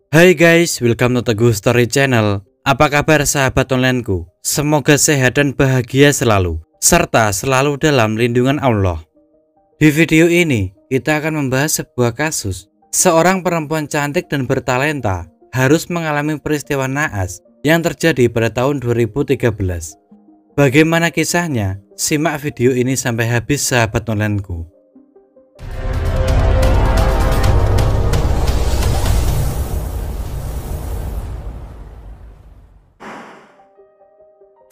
Hai guys, welcome to Teguh Story Channel. Apa kabar sahabat onlineku? Semoga sehat dan bahagia selalu, serta selalu dalam lindungan Allah. Di video ini, kita akan membahas sebuah kasus. Seorang perempuan cantik dan bertalenta harus mengalami peristiwa naas yang terjadi pada tahun 2013. Bagaimana kisahnya? Simak video ini sampai habis sahabat onlineku.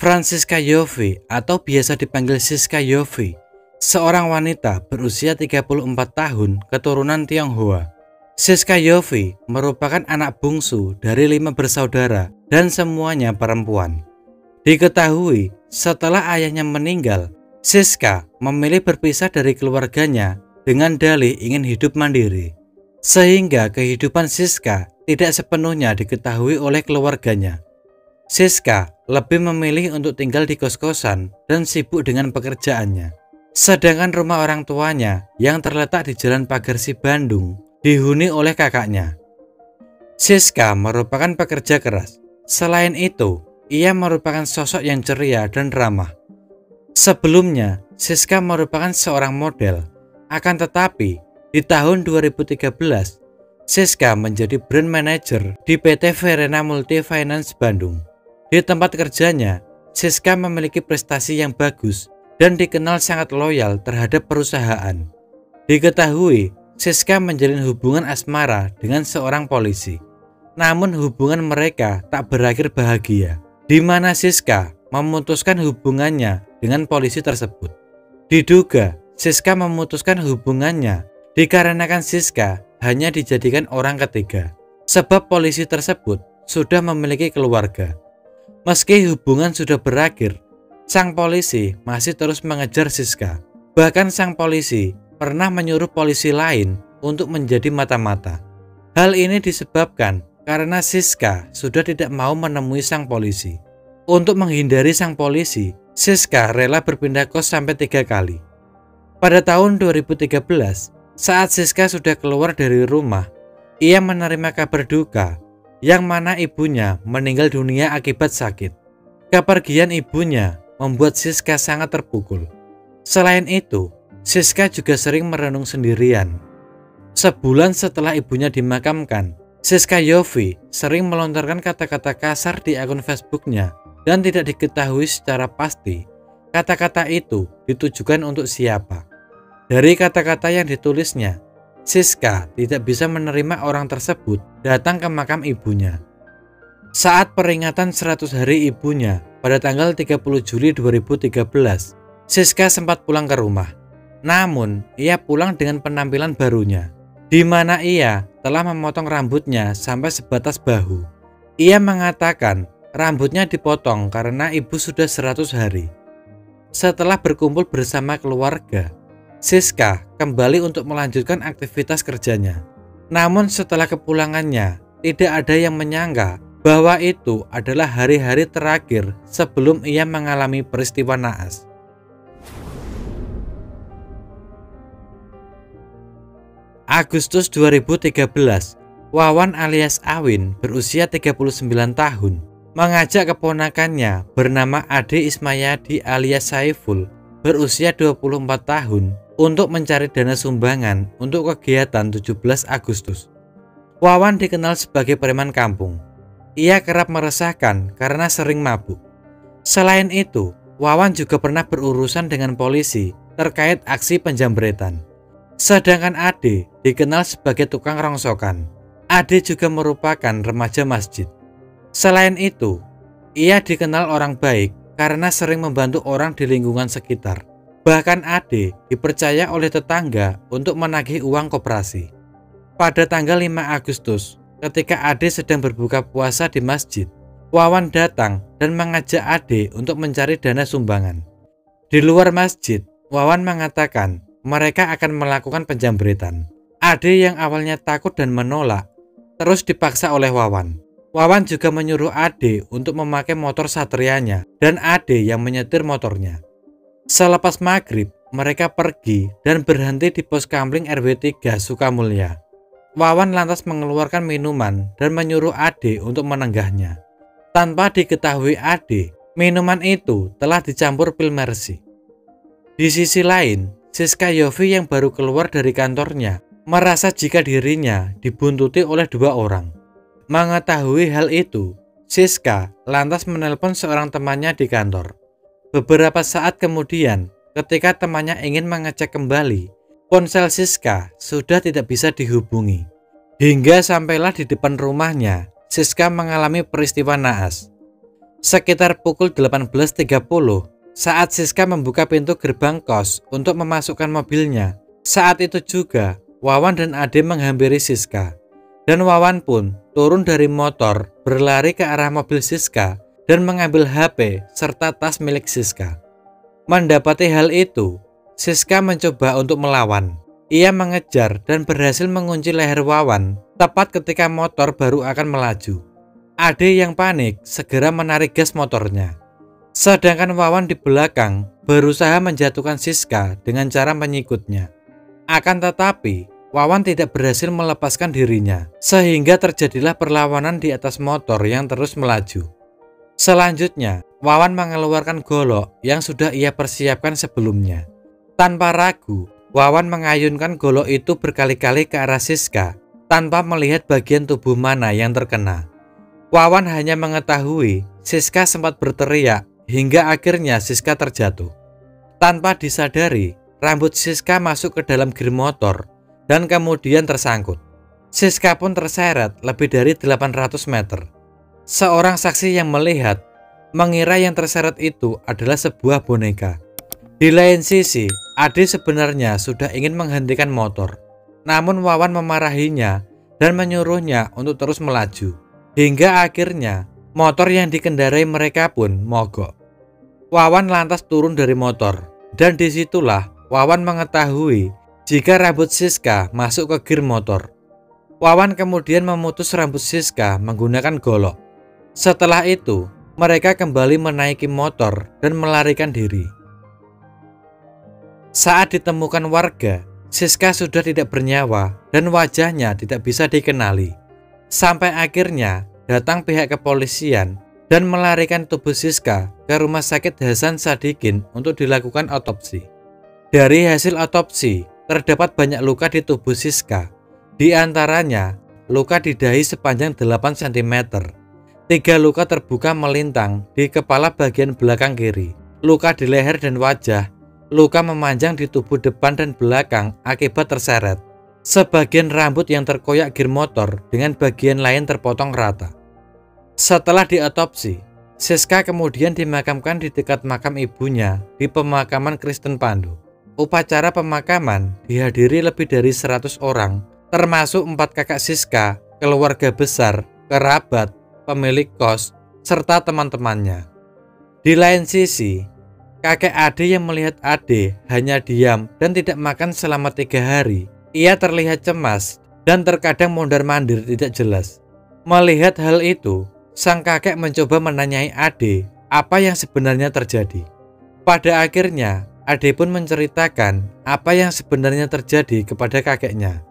Francisca Yofi atau biasa dipanggil Siska Yofi, seorang wanita berusia 34 tahun keturunan Tionghoa. Siska Yofi merupakan anak bungsu dari 5 bersaudara dan semuanya perempuan. Diketahui setelah ayahnya meninggal, Siska memilih berpisah dari keluarganya dengan dalih ingin hidup mandiri. Sehingga kehidupan Siska tidak sepenuhnya diketahui oleh keluarganya. Siska lebih memilih untuk tinggal di kos-kosan dan sibuk dengan pekerjaannya. Sedangkan rumah orang tuanya yang terletak di Jalan Pagarsi Bandung dihuni oleh kakaknya. Siska merupakan pekerja keras. Selain itu, ia merupakan sosok yang ceria dan ramah. Sebelumnya, Siska merupakan seorang model. Akan tetapi, di tahun 2013, Siska menjadi brand manager di PT Verena Multi Finance Bandung. Di tempat kerjanya, Siska memiliki prestasi yang bagus dan dikenal sangat loyal terhadap perusahaan. Diketahui, Siska menjalin hubungan asmara dengan seorang polisi. Namun hubungan mereka tak berakhir bahagia, di mana Siska memutuskan hubungannya dengan polisi tersebut. Diduga, Siska memutuskan hubungannya dikarenakan Siska hanya dijadikan orang ketiga, sebab polisi tersebut sudah memiliki keluarga. Meski hubungan sudah berakhir, sang polisi masih terus mengejar Siska. Bahkan sang polisi pernah menyuruh polisi lain untuk menjadi mata-mata. Hal ini disebabkan karena Siska sudah tidak mau menemui sang polisi. Untuk menghindari sang polisi, Siska rela berpindah kos sampai 3 kali. Pada tahun 2013, saat Siska sudah keluar dari rumah, ia menerima kabar duka yang mana ibunya meninggal dunia akibat sakit. Kepergian ibunya membuat Siska sangat terpukul. Selain itu, Siska juga sering merenung sendirian. Sebulan setelah ibunya dimakamkan, Siska Yofi sering melontarkan kata-kata kasar di akun Facebooknya dan tidak diketahui secara pasti kata-kata itu ditujukan untuk siapa. Dari kata-kata yang ditulisnya, Siska tidak bisa menerima orang tersebut datang ke makam ibunya. Saat peringatan 100 hari ibunya pada tanggal 30 Juli 2013, Siska sempat pulang ke rumah. Namun, ia pulang dengan penampilan barunya, di mana ia telah memotong rambutnya sampai sebatas bahu. Ia mengatakan rambutnya dipotong karena ibu sudah 100 hari. Setelah berkumpul bersama keluarga, Siska kembali untuk melanjutkan aktivitas kerjanya. Namun setelah kepulangannya, tidak ada yang menyangka bahwa itu adalah hari-hari terakhir sebelum ia mengalami peristiwa naas. Agustus 2013, Wawan alias Awin berusia 39 tahun mengajak keponakannya bernama Ade Ismayadi alias Saiful berusia 24 tahun untuk mencari dana sumbangan untuk kegiatan 17 Agustus. Wawan dikenal sebagai preman kampung. Ia kerap meresahkan karena sering mabuk. Selain itu, Wawan juga pernah berurusan dengan polisi terkait aksi penjambretan. Sedangkan Ade dikenal sebagai tukang rongsokan. Ade juga merupakan remaja masjid. Selain itu, ia dikenal orang baik karena sering membantu orang di lingkungan sekitar. Bahkan Ade dipercaya oleh tetangga untuk menagih uang koperasi. Pada tanggal 5 Agustus, ketika Ade sedang berbuka puasa di masjid, Wawan datang dan mengajak Ade untuk mencari dana sumbangan. Di luar masjid, Wawan mengatakan mereka akan melakukan penjambretan. Ade yang awalnya takut dan menolak, terus dipaksa oleh Wawan. Wawan juga menyuruh Ade untuk memakai motor satrianya dan Ade yang menyetir motornya. Selepas maghrib, mereka pergi dan berhenti di pos kamling RW 3 Sukamulya. Wawan lantas mengeluarkan minuman dan menyuruh Ade untuk menenggahnya. Tanpa diketahui Ade, minuman itu telah dicampur pil mercy. Di sisi lain, Siska Yofi yang baru keluar dari kantornya merasa jika dirinya dibuntuti oleh 2 orang. Mengetahui hal itu, Siska lantas menelpon seorang temannya di kantor. Beberapa saat kemudian, ketika temannya ingin mengecek kembali, ponsel Siska sudah tidak bisa dihubungi. Hingga sampailah di depan rumahnya, Siska mengalami peristiwa naas. Sekitar pukul 18.30, saat Siska membuka pintu gerbang kos untuk memasukkan mobilnya, saat itu juga Wawan dan Ade menghampiri Siska. Dan Wawan pun turun dari motor, berlari ke arah mobil Siska dan mengambil HP serta tas milik Siska. Mendapati hal itu, Siska mencoba untuk melawan. Ia mengejar dan berhasil mengunci leher Wawan tepat ketika motor baru akan melaju. Ade yang panik segera menarik gas motornya. Sedangkan Wawan di belakang berusaha menjatuhkan Siska dengan cara menyikutnya. Akan tetapi, Wawan tidak berhasil melepaskan dirinya, sehingga terjadilah perlawanan di atas motor yang terus melaju. Selanjutnya, Wawan mengeluarkan golok yang sudah ia persiapkan sebelumnya. Tanpa ragu, Wawan mengayunkan golok itu berkali-kali ke arah Siska, tanpa melihat bagian tubuh mana yang terkena. Wawan hanya mengetahui Siska sempat berteriak, hingga akhirnya Siska terjatuh. Tanpa disadari, rambut Siska masuk ke dalam gir motor dan kemudian tersangkut. Siska pun terseret lebih dari 800 meter. Seorang saksi yang melihat mengira yang terseret itu adalah sebuah boneka. Di lain sisi, Ade sebenarnya sudah ingin menghentikan motor. Namun Wawan memarahinya dan menyuruhnya untuk terus melaju. Hingga akhirnya motor yang dikendarai mereka pun mogok. Wawan lantas turun dari motor, dan disitulah Wawan mengetahui jika rambut Siska masuk ke gir motor. Wawan kemudian memutus rambut Siska menggunakan golok. Setelah itu, mereka kembali menaiki motor dan melarikan diri. Saat ditemukan warga, Siska sudah tidak bernyawa dan wajahnya tidak bisa dikenali. Sampai akhirnya datang pihak kepolisian dan melarikan tubuh Siska ke Rumah Sakit Hasan Sadikin untuk dilakukan otopsi. Dari hasil otopsi, terdapat banyak luka di tubuh Siska. Di antaranya, luka di dahi sepanjang 8 cm, 3 luka terbuka melintang di kepala bagian belakang kiri, luka di leher dan wajah, luka memanjang di tubuh depan dan belakang akibat terseret, sebagian rambut yang terkoyak gir motor dengan bagian lain terpotong rata. Setelah diotopsi, Siska kemudian dimakamkan di dekat makam ibunya di pemakaman Kristen Pandu. Upacara pemakaman dihadiri lebih dari 100 orang, termasuk 4 kakak Siska, keluarga besar, kerabat, pemilik kos, serta teman-temannya. Di lain sisi, kakek Ade yang melihat Ade hanya diam dan tidak makan selama 3 hari. Ia terlihat cemas dan terkadang mondar-mandir tidak jelas. Melihat hal itu, sang kakek mencoba menanyai Ade apa yang sebenarnya terjadi. Pada akhirnya, Ade pun menceritakan apa yang sebenarnya terjadi kepada kakeknya.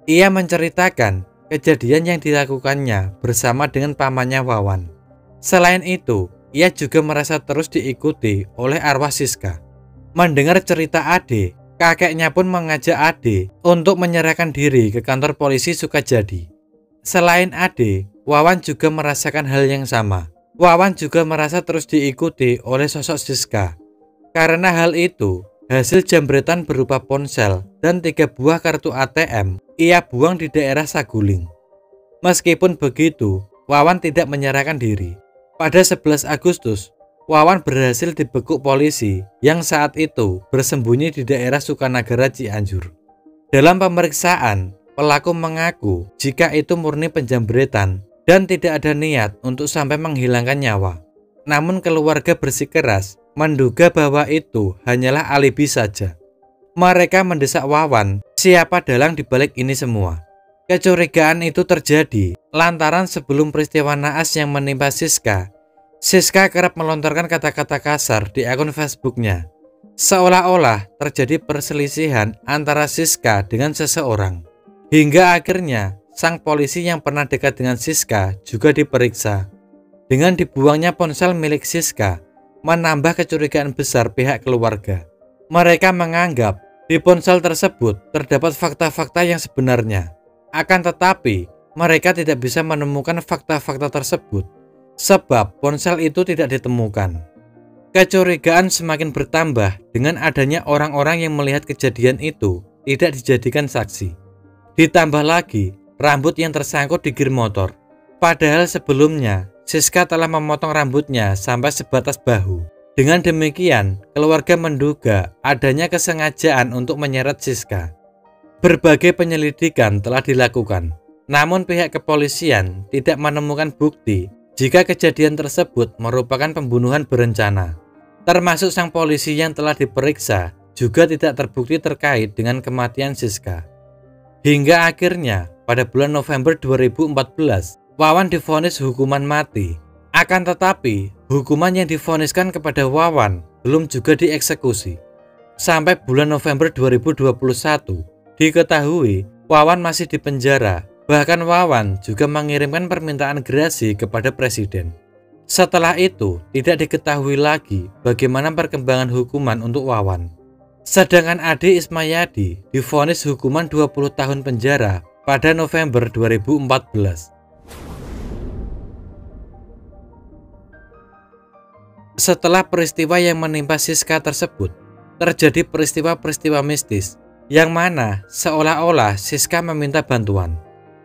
Ia menceritakan kejadian yang dilakukannya bersama dengan pamannya Wawan. Selain itu, ia juga merasa terus diikuti oleh arwah Siska. Mendengar cerita Ade, kakeknya pun mengajak Ade untuk menyerahkan diri ke kantor polisi Sukajadi. Selain Ade, Wawan juga merasakan hal yang sama. Wawan juga merasa terus diikuti oleh sosok Siska. Karena hal itu, hasil jambretan berupa ponsel dan 3 buah kartu ATM ia buang di daerah Saguling. Meskipun begitu, Wawan tidak menyerahkan diri. Pada 11 Agustus, Wawan berhasil dibekuk polisi yang saat itu bersembunyi di daerah Sukanagara, Cianjur. Dalam pemeriksaan, pelaku mengaku jika itu murni penjambretan dan tidak ada niat untuk sampai menghilangkan nyawa. Namun keluarga bersikeras menduga bahwa itu hanyalah alibi saja. Mereka mendesak Wawan siapa dalang dibalik ini semua. Kecurigaan itu terjadi lantaran sebelum peristiwa naas yang menimpa Siska, Siska kerap melontarkan kata-kata kasar di akun Facebooknya. Seolah-olah terjadi perselisihan antara Siska dengan seseorang. Hingga akhirnya sang polisi yang pernah dekat dengan Siska juga diperiksa. Dengan dibuangnya ponsel milik Siska, menambah kecurigaan besar pihak keluarga. Mereka menganggap di ponsel tersebut terdapat fakta-fakta yang sebenarnya. Akan tetapi, mereka tidak bisa menemukan fakta-fakta tersebut, sebab ponsel itu tidak ditemukan. Kecurigaan semakin bertambah dengan adanya orang-orang yang melihat kejadian itu tidak dijadikan saksi. Ditambah lagi, rambut yang tersangkut di gir motor. Padahal sebelumnya, Siska telah memotong rambutnya sampai sebatas bahu. Dengan demikian, keluarga menduga adanya kesengajaan untuk menyeret Siska. Berbagai penyelidikan telah dilakukan, namun pihak kepolisian tidak menemukan bukti jika kejadian tersebut merupakan pembunuhan berencana. Termasuk sang polisi yang telah diperiksa juga tidak terbukti terkait dengan kematian Siska. Hingga akhirnya pada bulan November 2014, Wawan divonis hukuman mati. Akan tetapi, hukuman yang divoniskan kepada Wawan belum juga dieksekusi. Sampai bulan November 2021, diketahui Wawan masih di penjara. Bahkan Wawan juga mengirimkan permintaan gerasi kepada presiden. Setelah itu, tidak diketahui lagi bagaimana perkembangan hukuman untuk Wawan. Sedangkan Ade Ismayadi divonis hukuman 20 tahun penjara pada November 2014. Setelah peristiwa yang menimpa Siska tersebut, terjadi peristiwa-peristiwa mistis yang mana seolah-olah Siska meminta bantuan.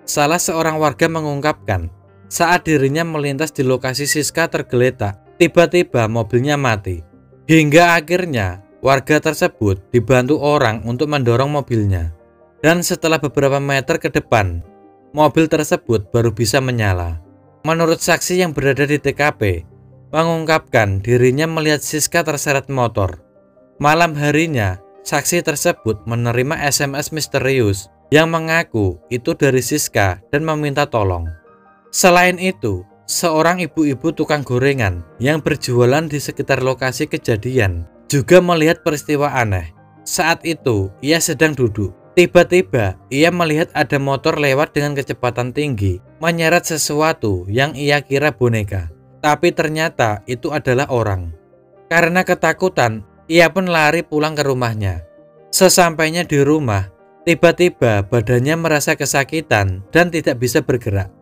Salah seorang warga mengungkapkan, saat dirinya melintas di lokasi Siska tergeletak, tiba-tiba mobilnya mati. Hingga akhirnya warga tersebut dibantu orang untuk mendorong mobilnya. Dan setelah beberapa meter ke depan, mobil tersebut baru bisa menyala. Menurut saksi yang berada di TKP, mengungkapkan dirinya melihat Siska terseret motor. Malam harinya, saksi tersebut menerima SMS misterius yang mengaku itu dari Siska dan meminta tolong. Selain itu, seorang ibu-ibu tukang gorengan yang berjualan di sekitar lokasi kejadian juga melihat peristiwa aneh. Saat itu, ia sedang duduk. Tiba-tiba, ia melihat ada motor lewat dengan kecepatan tinggi, menyeret sesuatu yang ia kira boneka. Tapi ternyata itu adalah orang. Karena ketakutan, ia pun lari pulang ke rumahnya. Sesampainya di rumah, tiba-tiba badannya merasa kesakitan dan tidak bisa bergerak.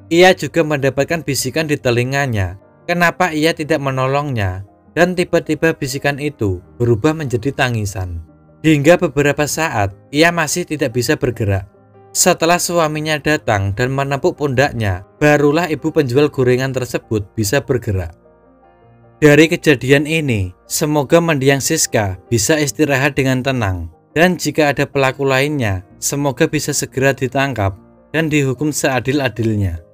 Ia juga mendapatkan bisikan di telinganya, kenapa ia tidak menolongnya, dan tiba-tiba bisikan itu berubah menjadi tangisan. Hingga beberapa saat, ia masih tidak bisa bergerak. Setelah suaminya datang dan menepuk pundaknya, barulah ibu penjual gorengan tersebut bisa bergerak. Dari kejadian ini, semoga mendiang Siska bisa istirahat dengan tenang. Dan jika ada pelaku lainnya, semoga bisa segera ditangkap dan dihukum seadil-adilnya.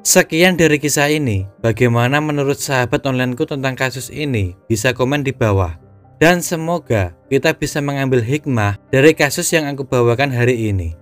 Sekian dari kisah ini. Bagaimana menurut sahabat onlineku tentang kasus ini? Bisa komen di bawah. Dan semoga kita bisa mengambil hikmah dari kasus yang aku bawakan hari ini.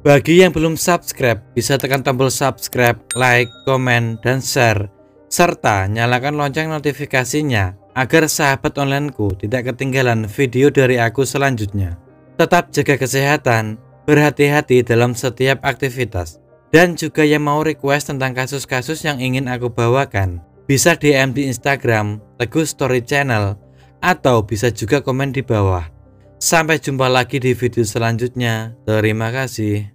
Bagi yang belum subscribe, bisa tekan tombol subscribe, like, komen, dan share. Serta nyalakan lonceng notifikasinya agar sahabat onlineku tidak ketinggalan video dari aku selanjutnya. Tetap jaga kesehatan, berhati-hati dalam setiap aktivitas. Dan juga yang mau request tentang kasus-kasus yang ingin aku bawakan, bisa DM di Instagram, Teguh Story Channel, atau bisa juga komen di bawah. Sampai jumpa lagi di video selanjutnya. Terima kasih.